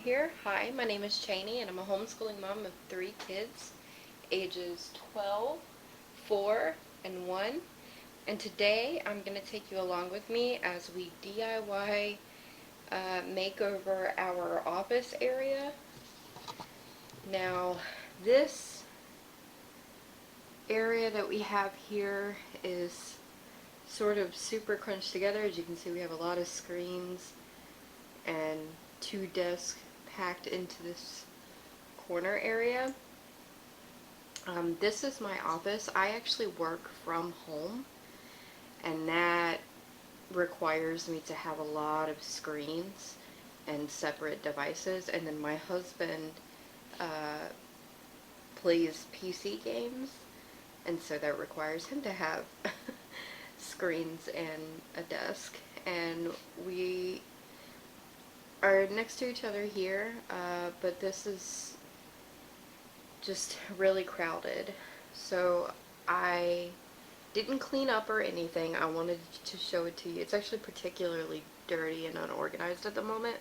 here. Hi, my name is Cheney, and I'm a homeschooling mom of 3 kids, ages 12, 4, and 1. And today I'm going to take you along with me as we DIY make over our office area. Now, this area that we have here is sort of super crunched together. As you can see, we have a lot of screens and 2 desks packed into this corner area. This is my office. I actually work from home, and that requires me to have a lot of screens and separate devices. And then my husband plays PC games, and so that requires him to have screens and a desk. And we are next to each other here, but this is just really crowded. So I didn't clean up or anything. I wanted to show it to you. It's actually particularly dirty and unorganized at the moment,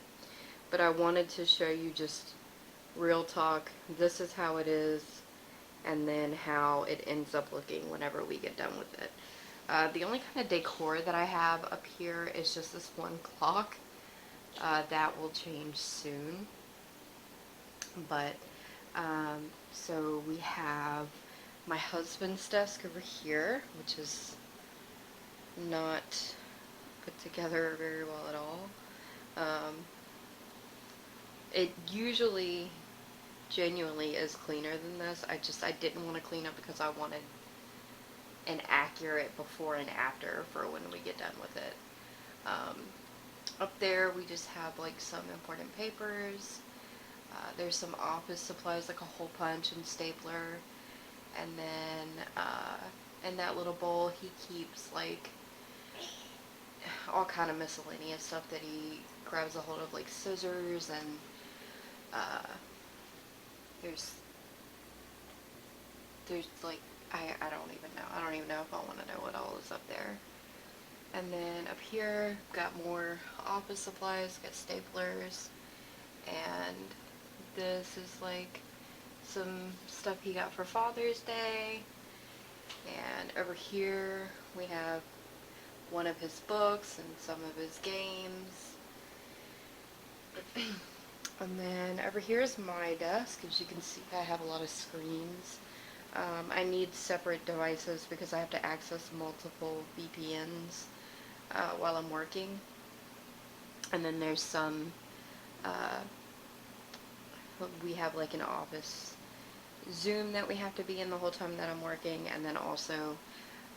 but I wanted to show you just real talk. This is how it is, and then how it ends up looking whenever we get done with it. The only kind of decor that I have up here is just this one clock. That will change soon. But, so we have my husband's desk over here, which is not put together very well at all. It usually genuinely is cleaner than this. I didn't want to clean up because I wanted an accurate before and after for when we get done with it. Up there we just have like some important papers. There's some office supplies like a hole punch and stapler, and then in that little bowl he keeps like all kind of miscellaneous stuff that he grabs a hold of, like scissors, and there's like I don't even know. I don't even know if I want to know what all is up there. And then up here, got more office supplies, got staplers, and this is like some stuff he got for Father's Day. And over here, we have one of his books and some of his games. And then over here is my desk. As you can see, I have a lot of screens. I need separate devices because I have to access multiple VPNs while I'm working. And then there's some, we have like an office Zoom that we have to be in the whole time that I'm working, and then also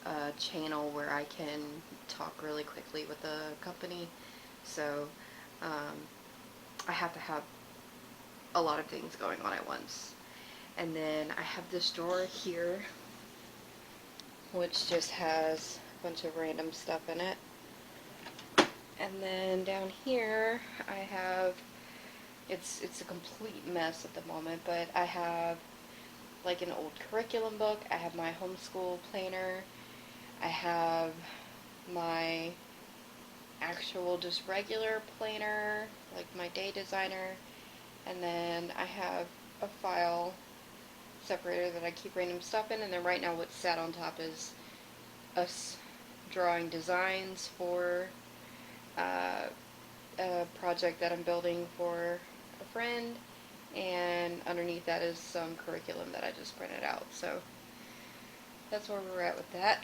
a channel where I can talk really quickly with the company. So I have to have a lot of things going on at once. And then I have this drawer here, which just has a bunch of random stuff in it. And then down here I have, it's a complete mess at the moment, but I have like an old curriculum book, I have my homeschool planner, I have my actual just regular planner, like my day designer, and then I have a file separator that I keep random stuff in. And then right now what's sat on top is us drawing designs for a project that I'm building for a friend, and underneath that is some curriculum that I just printed out. So that's where we're at with that.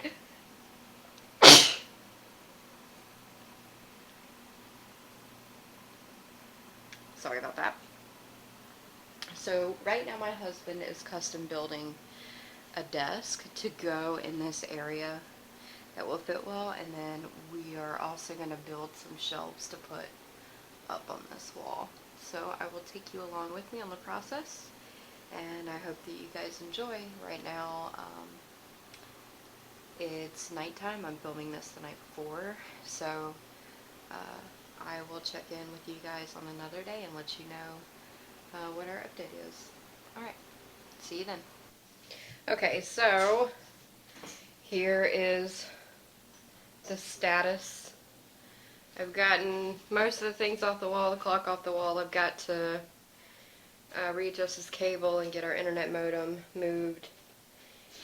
Sorry about that. So right now my husband is custom building a desk to go in this area that will fit well, and then we are also going to build some shelves to put up on this wall. So I will take you along with me on the process, and I hope that you guys enjoy. Right now it's nighttime. I'm filming this the night before, so I will check in with you guys on another day and let you know what our update is. Alright, see you then. Okay, so here is the status I've gotten most of the things off the wall, the clock off the wall. I've got to readjust this cable and get our internet modem moved.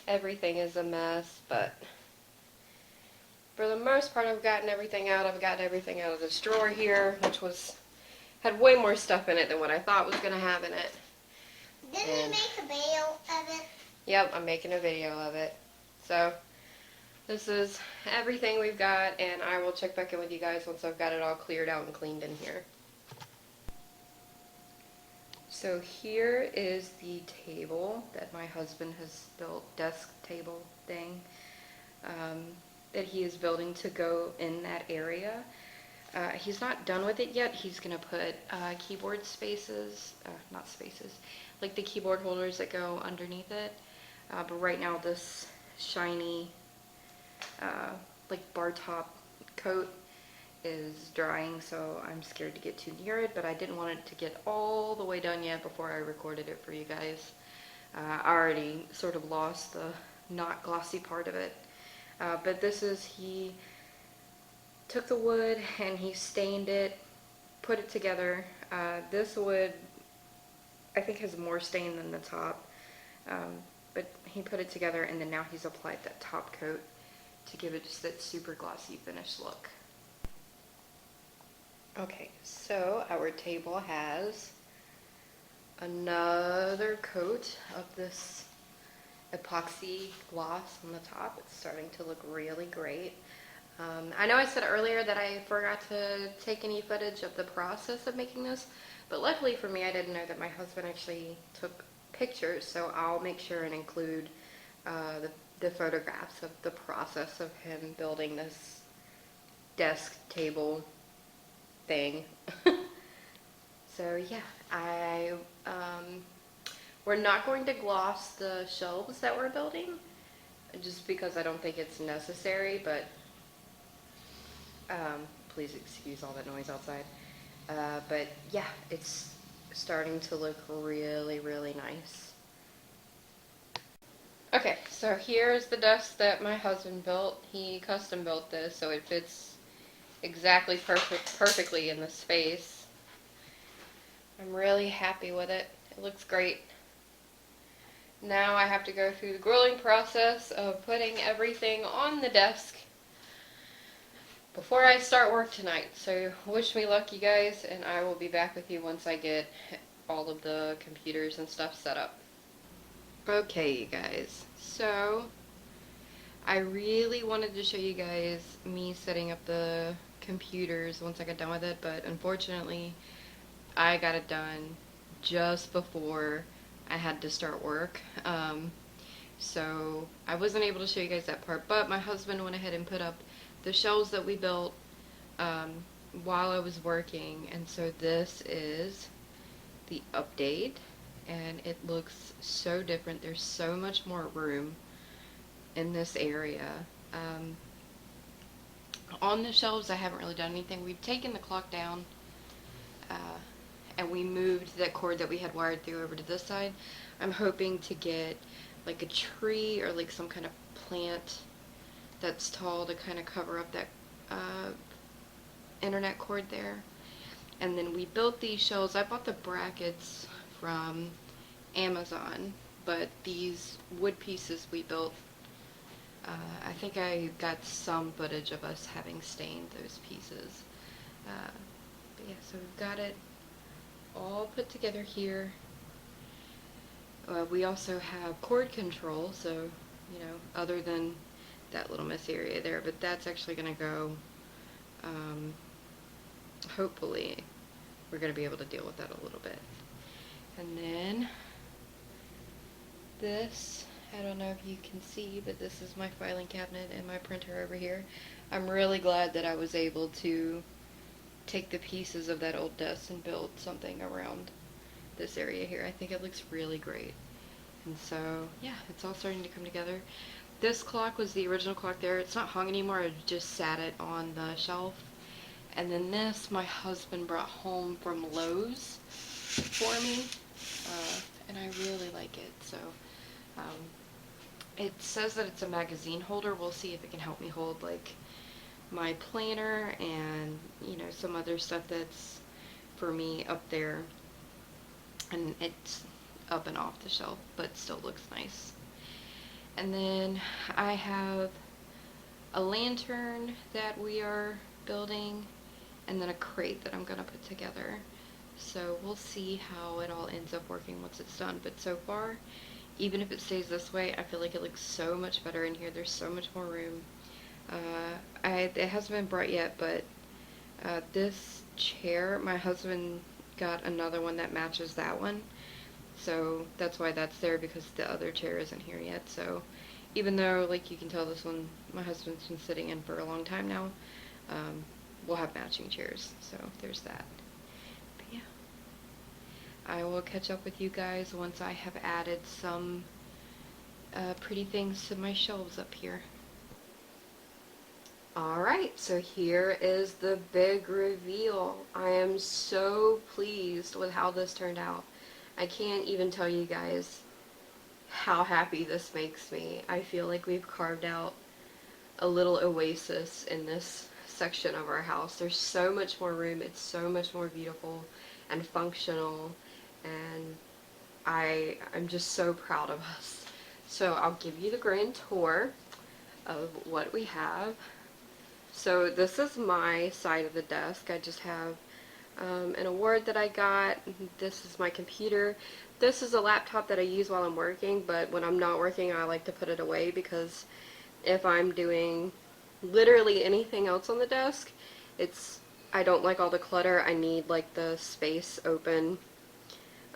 Everything is a mess, but for the most part I've gotten everything out. I've gotten everything out of this drawer here, which had way more stuff in it than what I thought was going to have in it. Didn't you make a video of it? Yep, I'm making a video of it. So, this is everything we've got, and I will check back in with you guys once I've got it all cleared out and cleaned in here. So here is the table that my husband has built, desk table thing, that he is building to go in that area. He's not done with it yet. He's going to put keyboard spaces, not spaces, like the keyboard holders that go underneath it. But right now this shiny, like bar top coat is drying, so I'm scared to get too near it, but I didn't want it to get all the way done yet before I recorded it for you guys. I already sort of lost the not glossy part of it. But this is, he took the wood and he stained it, put it together. This wood, I think, has more stain than the top, but he put it together, and then now he's applied that top coat to give it just that super glossy finished look. Okay, so our table has another coat of this epoxy gloss on the top. It's starting to look really great. I know I said earlier that I forgot to take any footage of the process of making this, but luckily for me I didn't know that my husband actually took pictures, so I'll make sure and include the photographs of the process of him building this desk table thing. So yeah, we're not going to gloss the shelves that we're building, just because I don't think it's necessary, but please excuse all that noise outside. But yeah, it's starting to look really, really nice. Okay, so here's the desk that my husband built. He custom built this, so it fits exactly perfectly in the space. I'm really happy with it. It looks great. Now I have to go through the grilling process of putting everything on the desk before I start work tonight. So wish me luck, you guys, and I will be back with you once I get all of the computers and stuff set up. Okay, you guys, so I really wanted to show you guys me setting up the computers once I got done with it, but unfortunately I got it done just before I had to start work. So I wasn't able to show you guys that part, but my husband went ahead and put up the shelves that we built while I was working, and so this is the update, and it looks so different. There's so much more room in this area. On the shelves I haven't really done anything. We've taken the clock down, and we moved that cord that we had wired through over to this side. I'm hoping to get like a tree or like some kind of plant that's tall to kind of cover up that internet cord there. And then we built these shelves. I bought the brackets from Amazon, but these wood pieces we built, I think I got some footage of us having stained those pieces. But yeah, so we've got it all put together here. We also have cord control, so, you know, other than that little messy area there, but that's actually going to go, hopefully, we're going to be able to deal with that a little bit. And then this, I don't know if you can see, but this is my filing cabinet and my printer over here. I'm really glad that I was able to take the pieces of that old desk and build something around this area here. I think it looks really great. And so, yeah, it's all starting to come together. This clock was the original clock there. It's not hung anymore. I just sat it on the shelf. And then this, my husband brought home from Lowe's for me. And I really like it. So, it says that it's a magazine holder. We'll see if it can help me hold, like, my planner and, you know, some other stuff that's for me up there. And it's up and off the shelf, but still looks nice. And then I have a lantern that we are building, and then a crate that I'm going to put together. So we'll see how it all ends up working once it's done. But so far, even if it stays this way, I feel like it looks so much better in here. There's so much more room. It hasn't been brought yet, but this chair, my husband got another one that matches that one. So that's why that's there, because the other chair isn't here yet. So even though, like, you can tell this one my husband's been sitting in for a long time now, we'll have matching chairs. So there's that. But yeah, I will catch up with you guys once I have added some pretty things to my shelves up here. Alright, so here is the big reveal. I am so pleased with how this turned out. I can't even tell you guys how happy this makes me. I feel like we've carved out a little oasis in this section of our house. There's so much more room. It's so much more beautiful and functional, and I'm just so proud of us. So I'll give you the grand tour of what we have. So this is my side of the desk. I just have an award that I got. This is my computer. This is a laptop that I use while I'm working, but when I'm not working, I like to put it away, because if I'm doing literally anything else on the desk, I don't like all the clutter. I need like the space open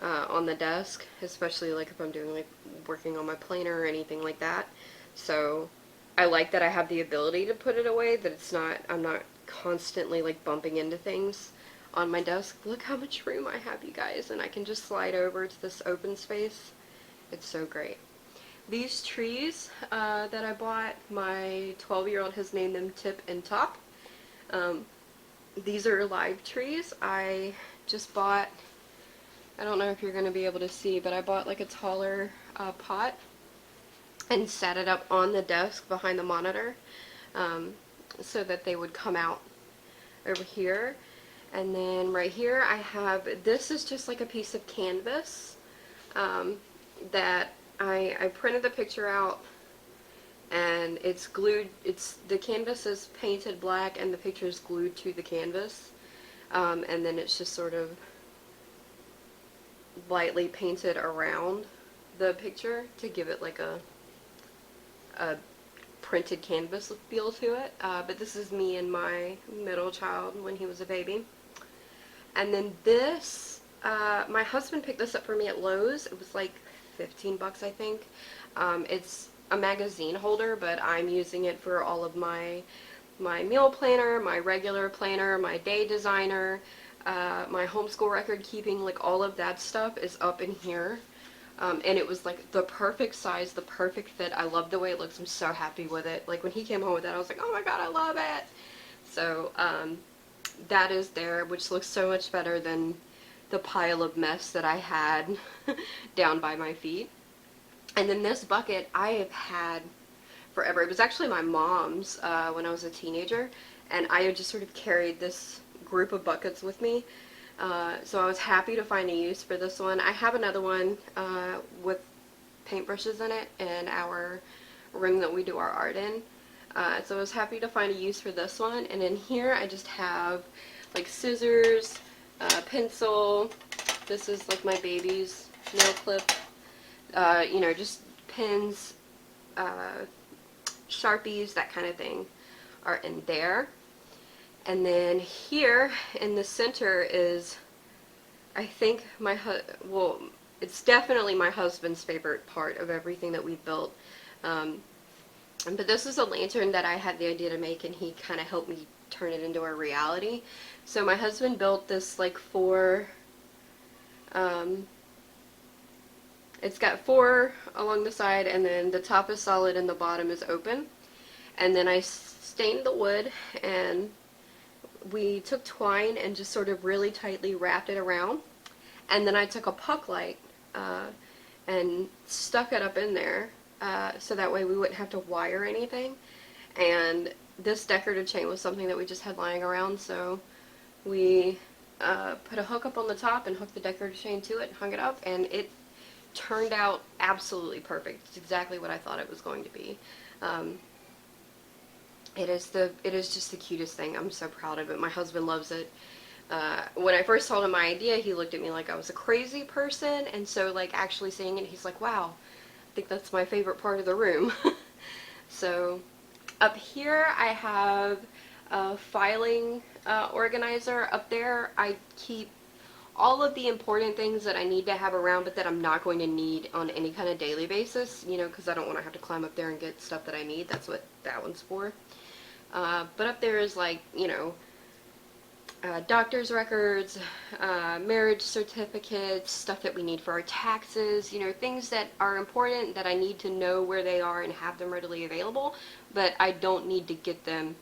on the desk, especially like if I'm doing like working on my planner or anything like that. So I like that I have the ability to put it away, that I'm not constantly like bumping into things on my desk. Look how much room I have, you guys, and I can just slide over to this open space. It's so great. These trees that I bought, my 12-year-old has named them Tip and Top. These are live trees. I just bought, I don't know if you're going to be able to see, but I bought like a taller pot and set it up on the desk behind the monitor, so that they would come out over here. And then right here I have, this is just like a piece of canvas that I printed the picture out, and it's glued, the canvas is painted black and the picture is glued to the canvas, and then it's just sort of lightly painted around the picture to give it like a printed canvas feel to it. But this is me and my middle child when he was a baby. And then this, my husband picked this up for me at Lowe's. It was like 15 bucks, I think. It's a magazine holder, but I'm using it for all of my meal planner, my regular planner, my day designer, my homeschool record keeping, like all of that stuff is up in here. And it was like the perfect size, the perfect fit. I love the way it looks. I'm so happy with it. Like when he came home with that, I was like, oh my god, I love it. So that is there, which looks so much better than the pile of mess that I had down by my feet. And then this bucket I have had forever. It was actually my mom's when I was a teenager, and I had just sort of carried this group of buckets with me. So I was happy to find a use for this one. I have another one with paintbrushes in it in our room that we do our art in. So I was happy to find a use for this one. And in here I just have like scissors, pencil. This is like my baby's nail clip. You know, just pins, Sharpies, that kind of thing are in there. And then here in the center is, I think well, it's definitely my husband's favorite part of everything that we've built. But this is a lantern that I had the idea to make, and he kind of helped me turn it into a reality. So my husband built this like it's got 4 along the side, and then the top is solid and the bottom is open. And then I stained the wood, and we took twine and just sort of really tightly wrapped it around. And then I took a puck light and stuck it up in there so that way we wouldn't have to wire anything. And this decorative chain was something that we just had lying around, so we put a hook up on the top and hooked the decorative chain to it, hung it up, and it turned out absolutely perfect. It's exactly what I thought it was going to be. Um, it is just the cutest thing. I'm so proud of it. My husband loves it. When I first told him my idea, he looked at me like I was a crazy person, and so like actually seeing it, he's like, "Wow, I think that's my favorite part of the room." So up here I have a filing organizer. Up there I keep all of the important things that I need to have around, but that I'm not going to need on any kind of daily basis, you know, because I don't want to have to climb up there and get stuff that I need. That's what that one's for. But up there is like, you know, doctor's records, marriage certificates, stuff that we need for our taxes, you know, things that are important that I need to know where they are and have them readily available, but I don't need to get them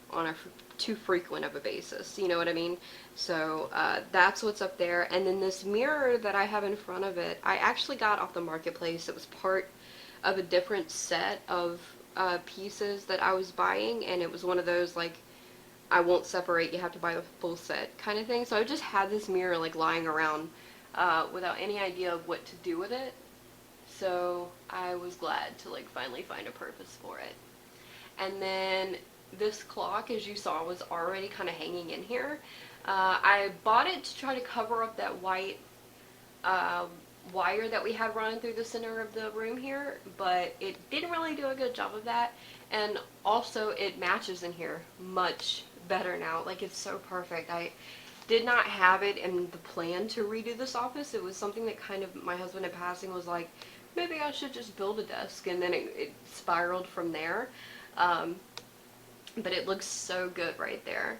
on a too frequent of a basis, you know what I mean? So that's what's up there. And then this mirror that I have in front of it, I actually got off the marketplace. It was part of a different set of pieces that I was buying, and it was one of those like, I won't separate, you have to buy the full set kind of thing. So I just had this mirror like lying around without any idea of what to do with it. So I was glad to like finally find a purpose for it. And then this clock, as you saw, was already kind of hanging in here. I bought it to try to cover up that white uh, wire that we had running through the center of the room here, but it didn't really do a good job of that. And also it matches in here much better now. Like, it's so perfect. I did not have it in the plan to redo this office. It was something that kind of my husband in passing was like, maybe I should just build a desk, and then it spiraled from there. Um, but it looks so good right there.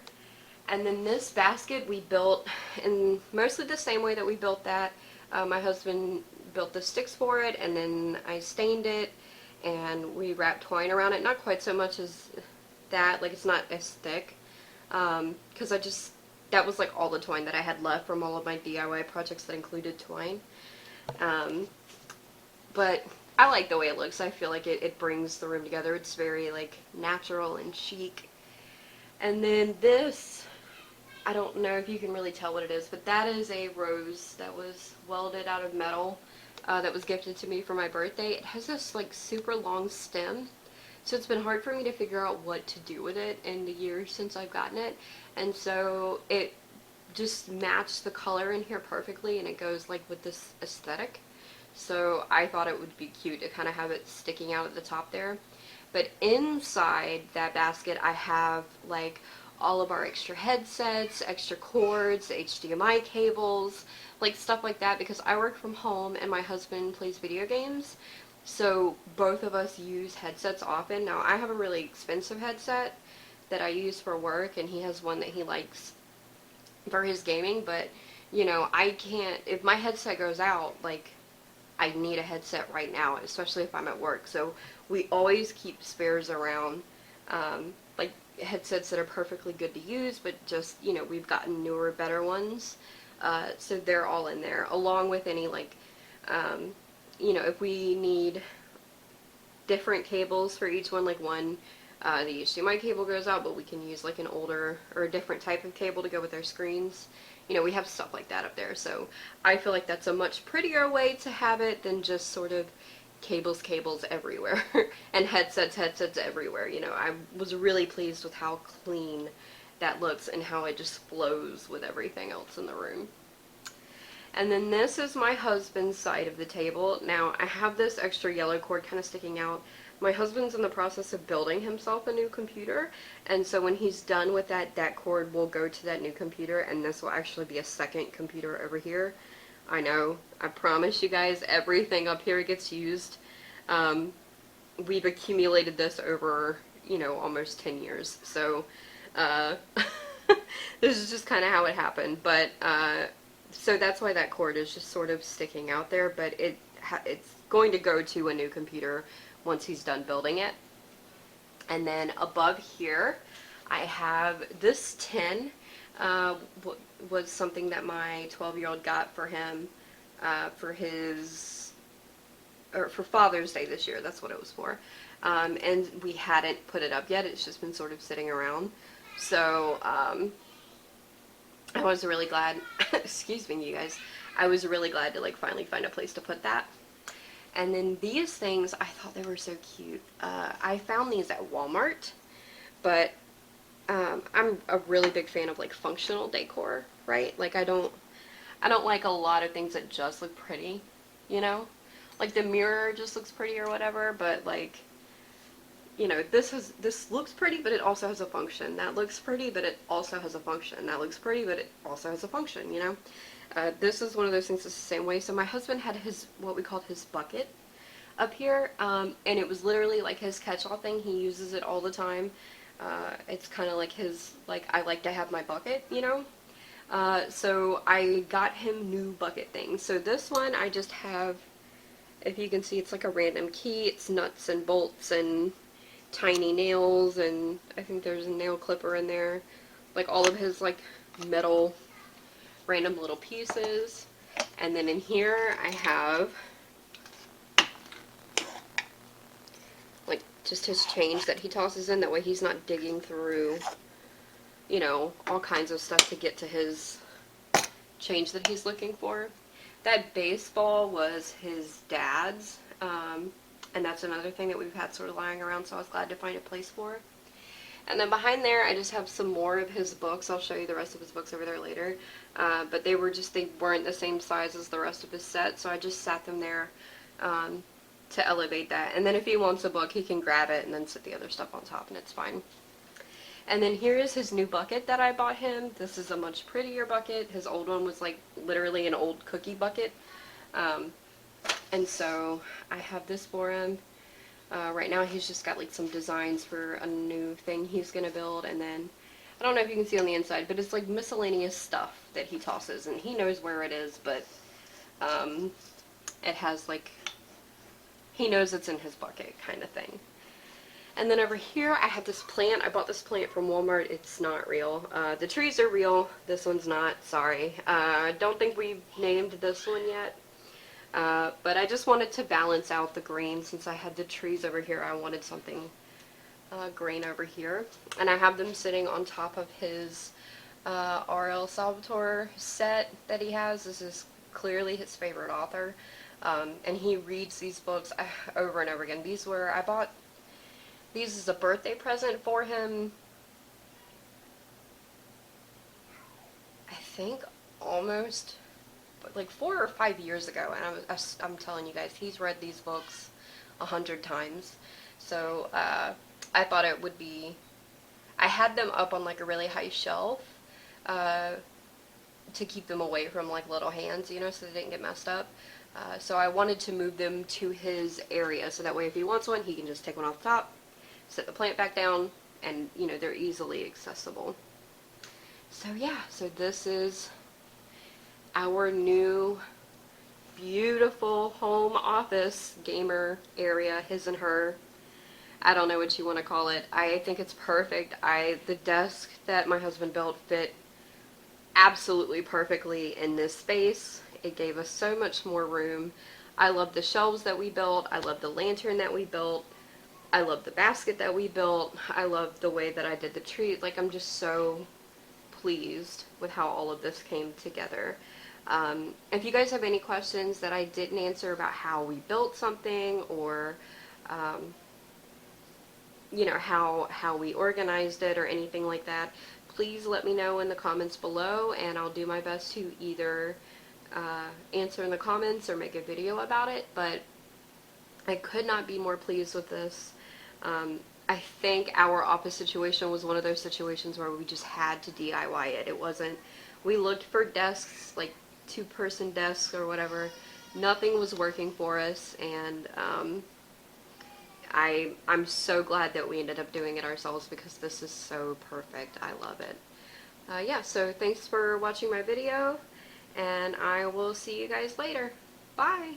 And then this basket we built in mostly the same way that we built that. My husband built the sticks for it, and then I stained it, and we wrapped twine around it. Not quite so much as that, like it's not as thick, because that was like all the twine that I had left from all of my DIY projects that included twine. Um, but I like the way it looks. I feel like it brings the room together. It's very like natural and chic. And then this, I don't know if you can really tell what it is, but that is a rose that was welded out of metal that was gifted to me for my birthday. It has this like super long stem, so it's been hard for me to figure out what to do with it in the years since I've gotten it. And so it just matched the color in here perfectly, and it goes like with this aesthetic. So I thought it would be cute to kind of have it sticking out at the top there. But inside that basket I have like all of our extra headsets, extra cords, HDMI cables, like stuff like that, because I work from home and my husband plays video games. So both of us use headsets often. Now I have a really expensive headset that I use for work, and he has one that he likes for his gaming, but you know, I can't, if my headset goes out, like I need a headset right now, especially if I'm at work. So we always keep spares around, like headsets that are perfectly good to use, but just, you know, we've gotten newer, better ones. So they're all in there, along with any like, you know, if we need different cables for each one, like one, the HDMI cable goes out, but we can use like an older or a different type of cable to go with our screens. You know, we have stuff like that up there, so I feel like that's a much prettier way to have it than just sort of cables everywhere and headsets everywhere. You know, I was really pleased with how clean that looks and how it just flows with everything else in the room. And then this is my husband's side of the table. Now, I have this extra yellow cord kind of sticking out. My husband's in the process of building himself a new computer, and so when he's done with that, that cord will go to that new computer, and this will actually be a second computer over here. I know, I promise you guys, everything up here gets used. We've accumulated this over, you know, almost 10 years, so this is just kind of how it happened. But so that's why that cord is just sort of sticking out there, but it's going to go to a new computer once he's done building it. And then above here I have this tin. Was something that my 12-year-old got for him for his, or for Father's Day this year. That's what it was for. and we hadn't put it up yet. It's just been sort of sitting around. So I was really glad, excuse me, you guys, I was really glad to like finally find a place to put that. And then these things, I thought they were so cute. I found these at Walmart, but I'm a really big fan of like functional decor, right? Like I don't like a lot of things that just look pretty, you know? Like the mirror just looks pretty or whatever, but like, you know, this looks pretty, but it also has a function. That looks pretty, but it also has a function. That looks pretty, but it also has a function, you know? This is one of those things that's the same way. So my husband had his, what we called his bucket up here, and it was literally like his catch-all thing. He uses it all the time. It's kind of like his, like, I like to have my bucket, you know? So I got him new bucket things. So this one I just have, if you can see, it's like a random key. It's nuts and bolts and tiny nails, and I think there's a nail clipper in there. Like all of his like metal random little pieces. And then in here I have like just his change that he tosses in. That way he's not digging through, you know, all kinds of stuff to get to his change that he's looking for. That baseball was his dad's, and that's another thing that we've had sort of lying around, so I was glad to find a place for. And then behind there, I just have some more of his books. I'll show you the rest of his books over there later. But they weren't the same size as the rest of his set, so I just sat them there to elevate that. And then if he wants a book, he can grab it and then sit the other stuff on top, and it's fine. And then here is his new bucket that I bought him. This is a much prettier bucket. His old one was like literally an old cookie bucket. And so I have this for him. Right now he's just got like some designs for a new thing he's going to build. And then, I don't know if you can see on the inside, but it's like miscellaneous stuff that he tosses. And he knows where it is, but it has like, he knows it's in his bucket kind of thing. And then over here, I have this plant. I bought this plant from Walmart. It's not real. The trees are real. This one's not. Sorry. I don't think we've named this one yet. But I just wanted to balance out the green. Since I had the trees over here, I wanted something green over here. And I have them sitting on top of his R.L. Salvatore set that he has. This is clearly his favorite author. And he reads these books over and over again. I bought these as a birthday present for him, I think almost like 4 or 5 years ago, and I'm telling you guys, he's read these books 100 times. So I thought it would be, I had them up on like a really high shelf to keep them away from like little hands, you know, so they didn't get messed up. So I wanted to move them to his area, so that way if he wants one, he can just take one off the top, set the plant back down, and you know, they're easily accessible. So yeah, so this is our new beautiful home office gamer area, his and her. I don't know what you want to call it. I think it's perfect. The desk that my husband built fit absolutely perfectly in this space. It gave us so much more room. I love the shelves that we built. I love the lantern that we built. I love the basket that we built. I love the way that I did the tree. Like, I'm just so pleased with how all of this came together. If you guys have any questions that I didn't answer about how we built something, or you know, how we organized it or anything like that, please let me know in the comments below, and I'll do my best to either answer in the comments or make a video about it. But I could not be more pleased with this. I think our office situation was one of those situations where we just had to DIY it. It wasn't, we looked for desks, like 2-person desks or whatever. Nothing was working for us, and I'm so glad that we ended up doing it ourselves, because this is so perfect. I love it. Yeah, so thanks for watching my video, and I will see you guys later. Bye!